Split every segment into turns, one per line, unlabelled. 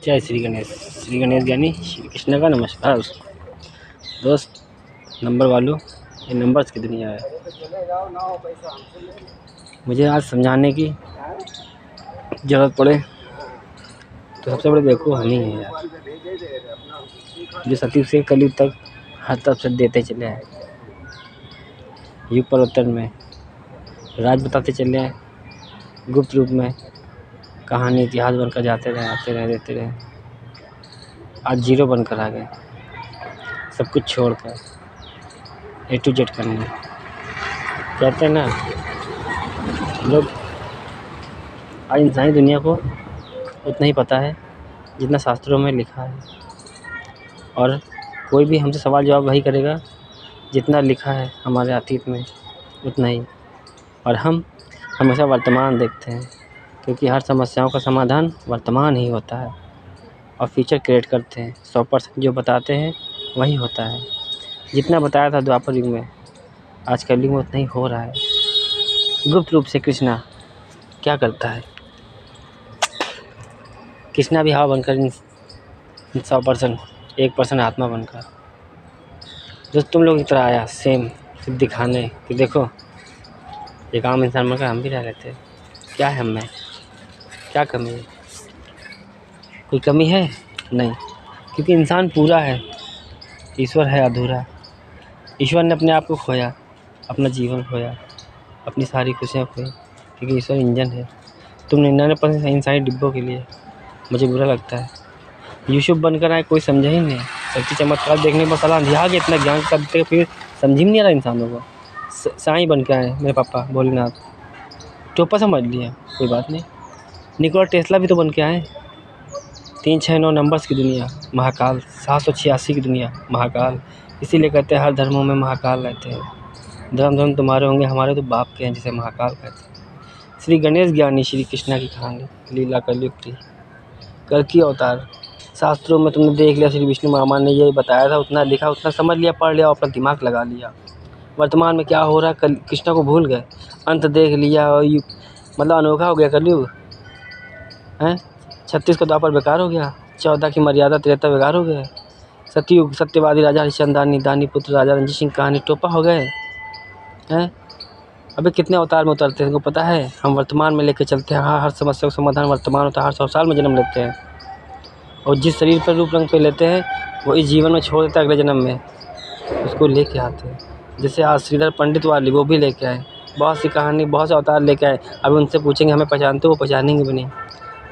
जय श्री गणेश ज्ञानी श्री कृष्ण का नमस्कार। दोस्त नंबर वालों, ये नंबर्स की दुनिया है। मुझे आज समझाने की ज़रूरत पड़े तो सबसे बड़े बेवकूफ़ हम ही हैं यार, जो सतयुग से कलयुग तक हर तरफ से देते चले आए। युग परिवर्तन में राज बताते चले आए, गुप्त रूप में कहानी इतिहास बनकर जाते रहे, आते रहे, देते रहे। आज जीरो बनकर आ गए, सब कुछ छोड़कर A to Z करने। कहते हैं ना लोग, आज इंसानी दुनिया को उतना ही पता है जितना शास्त्रों में लिखा है, और कोई भी हमसे सवाल जवाब वही करेगा जितना लिखा है हमारे अतीत में, उतना ही। और हम हमेशा वर्तमान देखते हैं, क्योंकि हर समस्याओं का समाधान वर्तमान ही होता है, और फ्यूचर क्रिएट करते हैं। 100% जो बताते हैं वही होता है। जितना बताया था द्वापर युग में, आज कलयुग में उतना ही हो रहा है। गुप्त रूप से कृष्णा क्या करता है? कृष्णा भी हवा बनकर 100% 1% आत्मा बनकर जो तुम लोग की तरह आया, सेम सिर्फ दिखाने कि देखो एक आम इंसान बनकर हम भी रह लेते। क्या है हम में? क्या कमी है? कोई कमी है? नहीं, क्योंकि इंसान पूरा है, ईश्वर है अधूरा। ईश्वर ने अपने आप को खोया, अपना जीवन खोया, अपनी सारी खुशियाँ खोई, क्योंकि ईश्वर इंजन है। तुम 99% इंसानी डिब्बों के लिए। मुझे बुरा लगता है यूसुफ बनकर आए, कोई समझा ही नहीं। शक्ति चमत्कार देखने पर साला अंधिया गया, इतना ज्ञान करते फिर समझ ही नहीं आ रहा इंसानों को। साईं बन के आए मेरे पापा भोलेनाथ, टोपा समझ लिया, कोई बात नहीं। निकोला टेस्ला भी तो बन के आए। 369 नंबर्स की दुनिया, महाकाल 786 की दुनिया, महाकाल। इसीलिए कहते हैं हर धर्मों में महाकाल रहते हैं। धर्म तुम्हारे होंगे, हमारे तो बाप के हैं, जिसे महाकाल कहते हैं। श्री गणेश ज्ञानी श्री कृष्णा की कहानी, लीला कलयुग की, कल की अवतार। शास्त्रों में तुमने देख लिया, श्री विष्णु मामा ने ये बताया था, उतना लिखा, उतना समझ लिया, पढ़ लिया, अपना दिमाग लगा लिया। वर्तमान में क्या हो रहा है, कल कृष्णा को भूल गए। अंत देख लिया और मतलब अनोखा हो गया कलयुग हैं। 36 का द्वापर बेकार हो गया, 14 की मर्यादा 73 बेकार हो गया। सतयुग सत्यवादी राजा हरिश्चंद्र दानी पुत्र राजा रंजीत सिंह कहानी टोपा हो गए हैं। अबे कितने अवतार में उतरते हैं, तुमको पता है? हम वर्तमान में लेके चलते हैं। हर समस्या का समाधान वर्तमान होता है। हर 100 साल में जन्म लेते हैं, और जिस शरीर पर रूप रंग पे लेते हैं वो इस जीवन में छोड़ देता है, अगले जन्म में उसको लेके आते हैं। जैसे आज श्रीधर पंडित वाली, वो भी लेके आए बहुत सी कहानी, बहुत से अवतार लेके आए। अभी उनसे पूछेंगे हमें पहचानते हो, वो पहचानेंगे भी नहीं,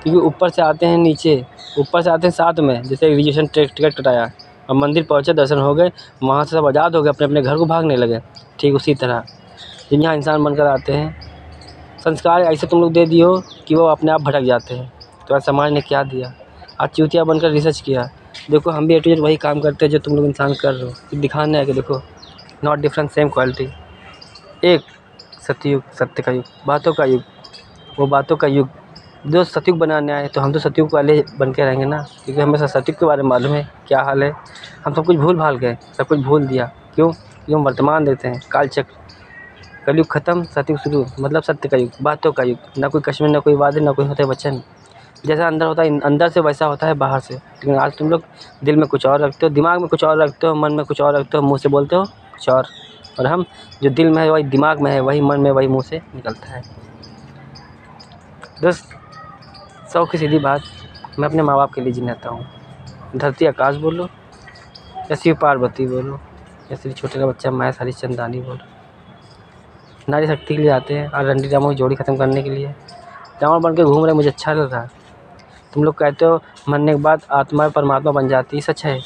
क्योंकि ऊपर से आते हैं नीचे, ऊपर से आते हैं साथ में। जैसे रिजर्वेशन टिकट कटाया और मंदिर पहुँचे, दर्शन हो गए, वहाँ से सब आज़ाद हो गए, अपने अपने घर को भागने लगे। ठीक उसी तरह जिन यहाँ इंसान बनकर आते हैं, संस्कार ऐसे तुम लोग दे दियो कि वो अपने आप भटक जाते हैं। तो आज समाज ने क्या दिया? आज चूतिया बनकर रिसर्च किया। देखो हम भी A to Z वही काम करते हैं जो तुम लोग इंसान कर रहे हो। दिखाना है कि देखो नॉट डिफरेंट, सेम क्वालिटी। एक सतयुग, सत्य का युग, बातों का युग, वो बातों का युग जो सतयुग बनाने आए, तो हम तो सतयुग वाले बन के रहेंगे ना, क्योंकि हमें सतयुग के बारे में मालूम है क्या हाल है। हम सब कुछ भूल भाल गए, सब कुछ भूल दिया। क्यों? क्योंकि हम वर्तमान देते हैं। कालचक्र, कलयुग खत्म, सतयुग शुरू, मतलब सत्य का युग, बातों का युग। ना कोई कश्मीर, ना कोई वादे, ना कोई होते वचन। जैसा अंदर होता है अंदर से, वैसा होता है बाहर से। लेकिन आज तुम लोग दिल में कुछ और रखते हो, दिमाग में कुछ और रखते हो, मन में कुछ और रखते हो, मुँह से बोलते हो कुछ और हम जो दिल में है वही दिमाग में है, वही मन में, वही मुँह से निकलता है। दोस्त 100 की सीधी बात, मैं अपने माँ बाप के लिए जीता हूँ। धरती आकाश बोलो या शिव पार्वती बोलो, या श्री छोटे का बच्चा मैं हरिश्चंद्र दानी बोलो, नारी शक्ति के लिए आते हैं। और रंडी रामों की जोड़ी ख़त्म करने के लिए रावण बन के घूम रहे, मुझे अच्छा लग रहा। तुम लोग कहते हो मरने के बाद आत्मा परमात्मा बन जाती है, सच है।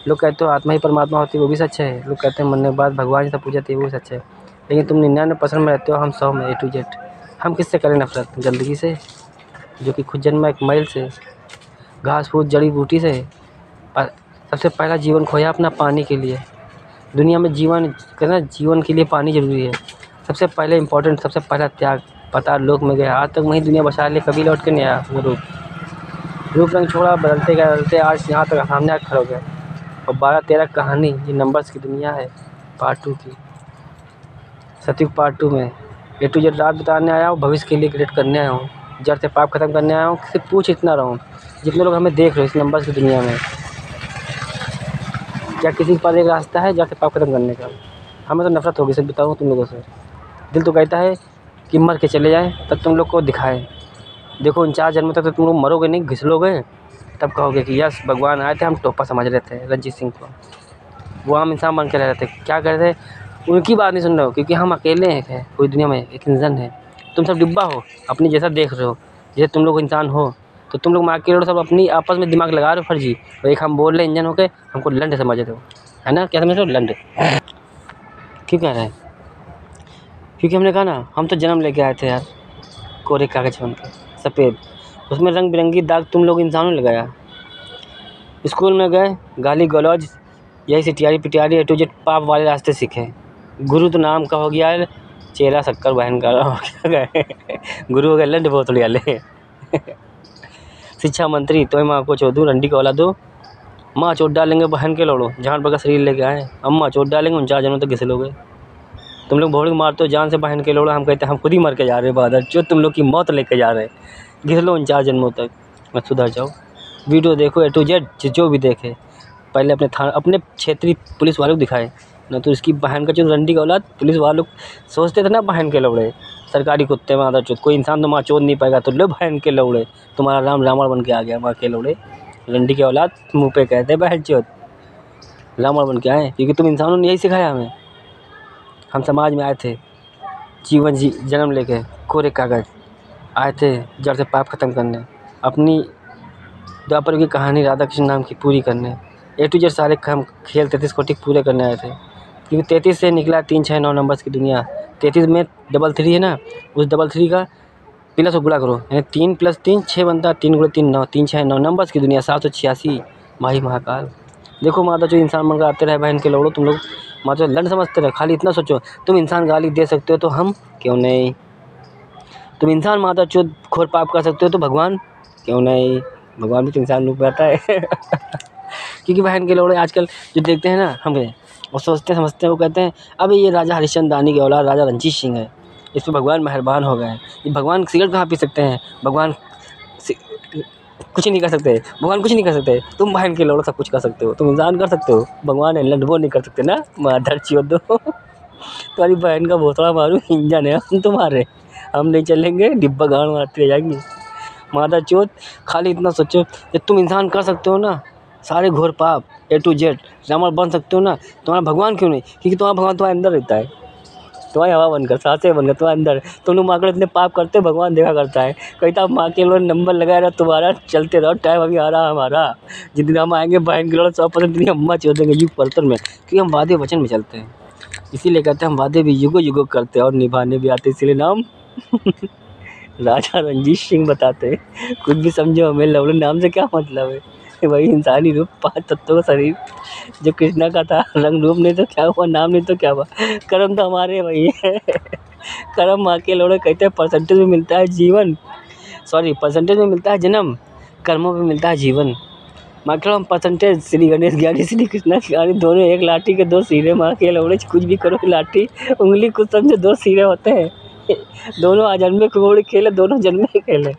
लोग कहते हो आत्मा ही परमात्मा होती है, वो भी सच है। लोग कहते हैं मरने के बाद भगवान से पूजा जाती है, वो भी सच है। लेकिन तुम 99% में रहते हो, हम 100 में A to Z। हम किससे करें नफरत? गंदगी से, जो कि खुद जन्मा एक मैल से, घास फूस जड़ी बूटी से। और सबसे पहला जीवन खोया अपना पानी के लिए। दुनिया में जीवन करना, जीवन के लिए पानी ज़रूरी है। सबसे पहले इम्पोर्टेंट, सबसे पहला त्याग। पता लोक में गया, आज तक वही दुनिया बचा ले, कभी लौट के नहीं आया वो रूप रंग छोड़ा, बदलते गए बदलते, आज यहाँ तक सामने आकर खड़े हो गए। और 12-13 कहानी, ये नंबर्स की दुनिया है। पार्ट 2 की, सतयुग पार्ट 2 में A to Z रात बताने आया हूँ, भविष्य के लिए क्रिएट करने आया हूँ, जड़ से पाप खत्म करने आया हूँ। सिर्फ पूछ इतना रहा हूँ जितने लोग हमें देख रहे हो इस नंबर्स की दुनिया में, क्या किसी के पास एक रास्ता है जाके पाप खत्म करने का? हमें तो नफरत होगी सर, बताऊँ तुम लोगों से। दिल तो कहता है कि मर के चले जाए तब तुम लोग को दिखाए। देखो इन 4 जन्मों तक तो तुम लोग मरोगे नहीं, घिसलोगे, तब कहोगे कि यस भगवान आए थे, हम टोपा समझ रहे थे रंजीत सिंह को। वो आम इंसान बन के रह रहे थे, क्या कर रहे थे उनकी बात नहीं सुन रहे हो, क्योंकि हम अकेले हैं पूरी दुनिया में, एक इंसान है। तुम सब डिब्बा हो, अपनी जैसा देख रहे हो, जैसे तुम लोग इंसान हो, तो तुम लोग अकेले हो, सब अपनी आपस में दिमाग लगा रहे हो फर्जी। और एक हम बोल रहे इंजन होके हमको लंड समझ रहे हो, है ना? क्या समझ रहे हो? लंड। क्यों कह रहे हैं? क्योंकि हमने कहा ना, हम तो जन्म लेके आए थे यार कोरे कागज बन के, सफ़ेद, उसमें रंग बिरंगी दाग तुम लोग इंसानों ने लगाया। स्कूल में गए, गाली गलौज, यही सिटियारी पिटियारी ए टू जेड पाप वाले रास्ते सीखे। गुरु तो नाम का हो गया है, चेला शक्कर बहन का हो गया गुरु हो गए लंड बोतल वाले शिक्षा मंत्री तो माँ को चोदू, रंडी को औलाद दो, माँ चोट डालेंगे बहन के लोड़ो, जहाँ पर का शरीर लेके आए, अम्मा चोट डालेंगे, 49 जनों तक घिसे लोगे। तुम लोग भोड़ी मारते हो जान से बहन के लोड़ो, हम कहते हैं हम खुद ही मर के जा रहे हैं बहादुर, जो तुम लोग की मौत लेके जा रहे हैं, घिस लो 49 जन्मों तक, मत सुधर जाओ। वीडियो देखो ए टू जेड, जो भी देखे पहले अपने क्षेत्रीय पुलिस वालों को दिखाए ना, तो इसकी बहन का जो रंडी का औलाद पुलिस वालों सोचते थे ना बहन के लौड़े, सरकारी कुत्ते माँ चोद, कोई इंसान तो माँ चोद नहीं पाएगा, तो लो बहन के लौड़े, तुम्हारा राम रावण बन के आ गया, माँ के लौड़े रंडी के औलाद मुँह पे कहते बहन चोद, रावण बन के आए, क्योंकि तुम इंसानों ने यही सिखाया हमें। हम समाज में आए थे जन्म लेके कोरे कागज, आए थे जड़ से पाप खत्म करने, अपनी द्वापर की कहानी राधा कृष्ण नाम की पूरी करने, ए टू जेड सारे हम खेल 33 कोटि पूरे करने आए थे, क्योंकि 33 से निकला 3 6 9 नंबर्स की दुनिया। 33 में 3 है ना, उस 3 का प्लस को गुणा करो, यानी 3 + 3 6 बनता है, 3 × 3 9, 3 6 9 नंबर्स की दुनिया, 786 माही महाकाल। देखो माता जो इंसान बनकर आते रहे बहन के लोड़ो, तुम लोग माता लंड समझते रहे, खाली इतना सोचो तुम इंसान गाली दे सकते हो तो हम क्यों नहीं, तुम इंसान माता चो खोर पाप कर सकते हो तो भगवान क्यों नहीं, भगवान भी तो इंसान रूप में आता है क्योंकि बहन के लोड़े आजकल जो देखते हैं ना हम, वो सोचते समझते हैं, वो कहते हैं अबे ये राजा हरिश्चंद्र दानी के औलाद राजा रंजीत सिंह है, इस पर भगवान मेहरबान हो गए हैं, ये भगवान सिगरेट कहाँ पी सकते हैं, भगवान कुछ नहीं कर सकते, भगवान कुछ नहीं कर सकते, तुम बहन के लोड़ो सब कुछ कर सकते हो, तुम इंसान कर सकते हो, भगवान है लंड वो नहीं कर सकते ना, माधर चोद दो तुम्हारी बहन का भोसड़ा मारूं, इंजन है हम तुम्हारे, हम नहीं चलेंगे, डिब्बा गाड़ मारते रह जाएंगे माता चोद। खाली इतना सोचो कि तुम इंसान कर सकते हो ना सारे घोर पाप ए टू जेड, रावण बन सकते हो ना, तुम्हारा भगवान क्यों नहीं, क्योंकि तुम्हारा भगवान तुम्हारे अंदर रहता है, तुम्हारी हवा बनकर सांसें बनकर तुम्हारे अंदर, तुम लोग माँ इतने पाप करते हो भगवान देखा करता है, कहता माँ के लोग नंबर लगाया रहा तुम्हारा, चलते रहो, टाइम अभी आ रहा हमारा, जितने हम आएंगे बहन के लोग 100% तेरी अम्मा चोद देंगे युग परतर में, क्योंकि हम वादे वचन में चलते हैं, इसीलिए कहते हैं हम वादे भी युगो युगो करते हैं और निभाने भी आते, इसलिए नाम राजा रंजीत सिंह बताते हैं, कुछ भी समझो हमें लवड़े नाम से क्या मतलब है, वही इंसानी रूप 5 तत्वों का शरीर जो कृष्णा का था, रंग रूप नहीं तो क्या हुआ, नाम नहीं तो क्या हुआ, कर्म तो हमारे वही है कर्म माँ के लोड़े कहते हैं परसेंटेज में मिलता है जीवन, सॉरी परसेंटेज में मिलता है जन्म, कर्मों में मिलता है जीवन। माँ के हम परसेंटेज श्री गणेश ज्ञानी श्री कृष्णा ज्ञानी दोनों एक लाठी के 2 सिरे, माँ के लोड़े कुछ भी करो लाठी उंगली कुछ समझो 2 सिरे होते हैं, दोनों आजन्मे कुगोड़ी खेले, दोनों जन्मे खेले,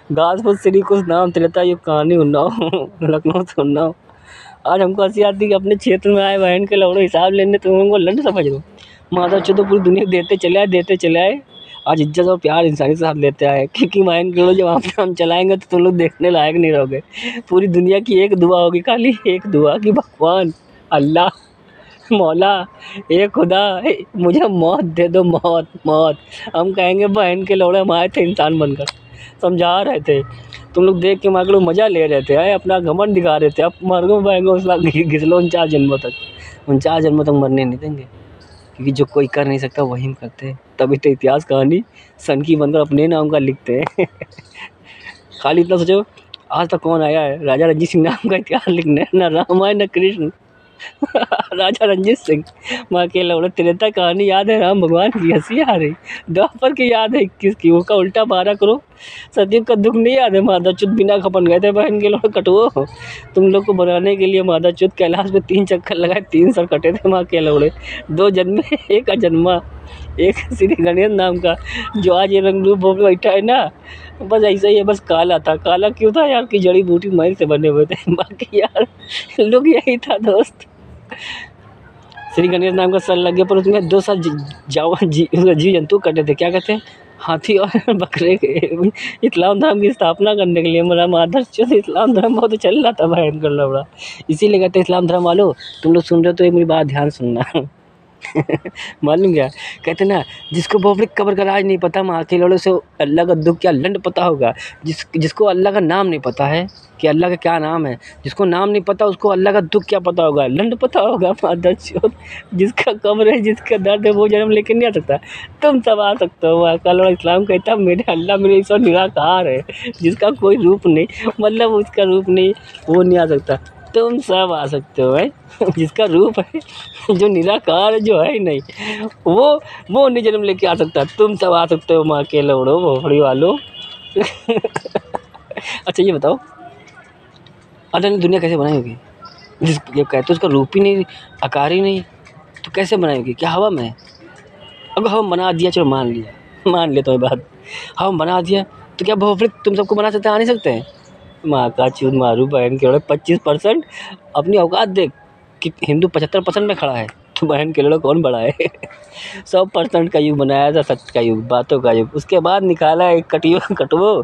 घास फूस श्री कुछ नाम त्रेता युग कहानी उन्नाव लखनऊ से उन्नाव। आज हमको हंसी आती कि अपने क्षेत्र में आए बहन के लौड़ो हिसाब लेने, तुम उनको लंड समझ लो, माता चौदह पूरी दुनिया देते चले आए, आज इज्जत और प्यार इंसानी साथ लेते आए, क्योंकि बहन के लोग जब वहाँ पे हम चलाएंगे तो तुम लोग देखने लायक नहीं रहोगे, पूरी दुनिया की एक दुआ होगी, खाली एक दुआ कि भगवान अल्लाह मौला ए खुदा मुझे मौत दे दो, मौत मौत, हम कहेंगे बहन के लौड़े हम आए थे इंसान बनकर, समझा रहे थे, तुम लोग देख के माँ के लोग मज़ा ले रहे थे, अपना घमंड दिखा रहे थे, अब मरगो बहेंगे उस वक्त घिस लो 49 जन्मों तक, 49 जन्मों तक मरने नहीं देंगे, क्योंकि जो कोई कर नहीं सकता वही हम करते हैं, तभी तो इतिहास कहानी सन की बनकर अपने नाम का लिखते हैं खाली इतना सोचो आज तक कौन आया है राजा रंजीत सिंह नाम का इतिहास लिखने, न रामायण न कृष्ण राजा रंजीत सिंह, माँ के लौड़े त्रेता कहानी याद है, राम भगवान की हंसी आ रही, द्वापर की याद है 21 की, उसका उल्टा 12 करो, सतयुग का दुख नहीं याद है, मादा चुत बिना खपन गए थे बहन के लौड़े कटवो, तुम लोग को बनाने के लिए मादा चुत कैलाश में 3 चक्कर लगाए, 3 सर कटे थे माँ के लौड़े, 2 जन्मे 1 अजन्मा। एक श्री गणेश नाम का जो आज ये रंगरूप भोपले बैठा है ना, बस ऐसा ही है, बस काला था। काला क्यों था यार कि जड़ी बूटी मरी से बने हुए थे, बाकी यार लोग यही था दोस्त। श्री गणेश नाम का सर लग गया, पर उसमें 2 साल जीव जंतु कटे थे। क्या कहते हैं? हाथी और बकरे के। इस्लाम धर्म की स्थापना करने के लिए मेरा आदर्श इस्लाम धर्म बहुत चल रहा था भयंकर लफड़ा। इसीलिए कहते हैं इस्लाम धर्म वालों, तुम लोग सुन रहे हो तो एक मेरी बात ध्यान सुनना। मालूम क्या कहते ना, जिसको भौतिक कब्र का राज नहीं पता, माँ के लोड़ों से अल्लाह का दुख क्या लंड पता होगा। जिसको अल्लाह का नाम नहीं पता है कि अल्लाह का क्या नाम है, जिसको नाम नहीं पता उसको अल्लाह का दुख क्या पता होगा, लंड पता होगा। मादरचोद, जिसका कब्र है, जिसका दर्द है, वो जन्म लेके नहीं आ सकता। तुम सब आ सकते हो। कल इस्लाम कहता मेरे अल्लाह मेरे ईश्वर निराकार है, जिसका कोई रूप नहीं, मतलब उसका रूप नहीं, वो नहीं आ सकता। तुम सब आ सकते हो भाई, जिसका रूप है, जो निराकार जो है ही नहीं, वो नहीं जन्म लेके आ सकता। तुम सब आ सकते हो माँ के लोड़ो भोपड़ी वालों। अच्छा ये बताओ, अल्लाह ने दुनिया कैसे बनाई होगी? जिस ये कहते उसका रूप ही नहीं, आकार ही नहीं, तो कैसे बनाई होगी? क्या हवा में? अगर हवा बना दिया, चलो मान लेता हूँ बात, हवा बना दिया तो क्या भोपड़ी तुम सबको बना सकते? आ नहीं सकते हैं? माँ का चूत मारू बहन के लोड़े। 25% अपनी औकात देख कि हिंदू 75% में खड़ा है, तो बहन के लोड़े कौन बड़ा है? 100% का युग बनाया था, सच का युग, बातों का युग, उसके बाद निकाला एक कटवो।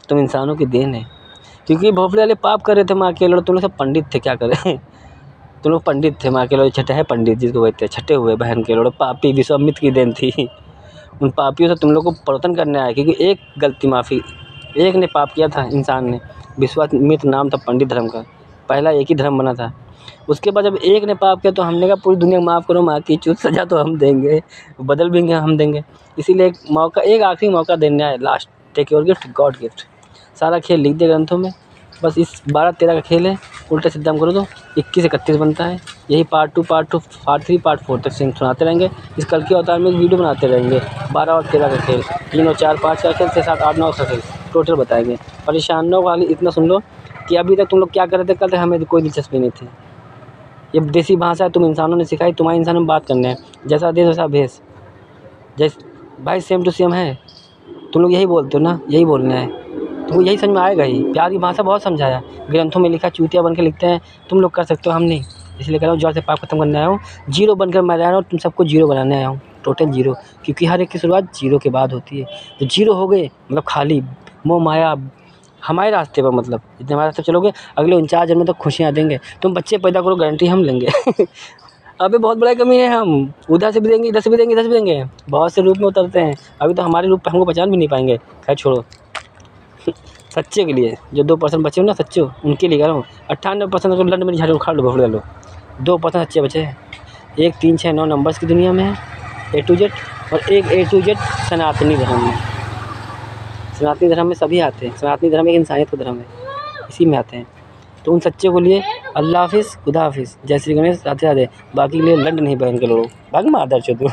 तुम इंसानों की देन है, क्योंकि भोपड़े वाले पाप कर रहे थे माँ के लोड़े। तुम लोग सब पंडित थे, क्या करें? तुम लोग पंडित थे माँ के लोड़े, छठे है पंडित जिसको कहते हैं, छठे हुए बहन के लोड़े। पापी विश्वामित्र की देन थी, उन पापियों से तुम लोग को परिवर्तन करने आया, क्योंकि एक गलती माफ़ी, एक ने पाप किया था इंसान ने, विश्वामित्र नाम था पंडित धर्म का, पहला एक ही धर्म बना था। उसके बाद जब एक ने पाप किया तो हमने कहा पूरी दुनिया माफ़ करो, माँ की चूत सज़ा तो हम देंगे, बदल भी हम देंगे। इसीलिए एक मौका, एक आखिरी मौका देने आए, last, take your gift god gift. सारा खेल लिख दे ग्रंथों में, बस इस 12-13 का खेल है, उल्टा सीधा हम करो तो 21-31 बनता है। यही पार्ट 2, पार्ट 3, पार्ट 4 तक सुनाते रहेंगे। इस कल के अवतार में वीडियो बनाते रहेंगे। 12 और 13 का खेल, 3 और 4, 5 का खेल, 6, 7, 8, 9 का खेल टोटल बताएंगे। परेशान न हो, खाली इतना सुन लो कि अभी तक तुम लोग क्या कर रहे थे कल तक, हमें कोई दिलचस्पी नहीं थी। ये देसी भाषा है, तुम इंसानों ने सिखाई, तुम्हारे इंसानों में बात करने हैं, जैसा देश वैसा भेष। जैसे भाई सेम टू सेम है, तुम लोग यही बोलते हो ना, यही बोलना है, तुमको यही समझ में आएगा ही। प्यार की भाषा बहुत समझाया, ग्रंथों में लिखा, चूतिया बन के लिखते हैं, तुम लोग कर सकते हो, हम नहीं। इसलिए कह रहा हूँ, जोर से पाप खत्म करने आया हूँ, जीरो बनकर मैं रह रहा हूँ, तुम सबको जीरो बनाने आया हूँ, टोटल जीरो, क्योंकि हर एक की शुरुआत जीरो के बाद होती है। तो जीरो हो गए मतलब खाली, मोह माया हमारे रास्ते पर, मतलब जितने हमारे रास्ते चलोगे अगले 49 जन्म तक खुशियाँ देंगे। तुम बच्चे पैदा करो, गारंटी हम लेंगे। अबे बहुत बड़ा कमी है, हम उधर से भी देंगे, इधर से भी देंगे, इधर से भी देंगे, बहुत से रूप में उतरते हैं। अभी तो हमारे रूप पे हमको पहचान भी नहीं पाएंगे। खैर छोड़ो, सच्चे के लिए जो 2% बचे हो ना, सच्चे हो, उनके लिए कह रहा हूँ। 98% तो लंड में झाड़ू उखाड़ लो, भोपड़े लो। 2% सच्चे बचे हैं। 1, 3, 6, 9 नंबर्स की दुनिया में है, A to Z, और एक A to Z सनातनी धर्म में। सनातनी धर्म में सभी आते हैं, सनातनी धर्म एक इंसानियत का धर्म है, इसी में आते हैं। तो उन सच्चे को लिए अल्लाह हाफिज़, खुदा हाफिज़, जय श्री गणेश, राधे राधे। बाकी के लिए लंड नहीं बहन के लोड़ो, भाग मादर चोदो।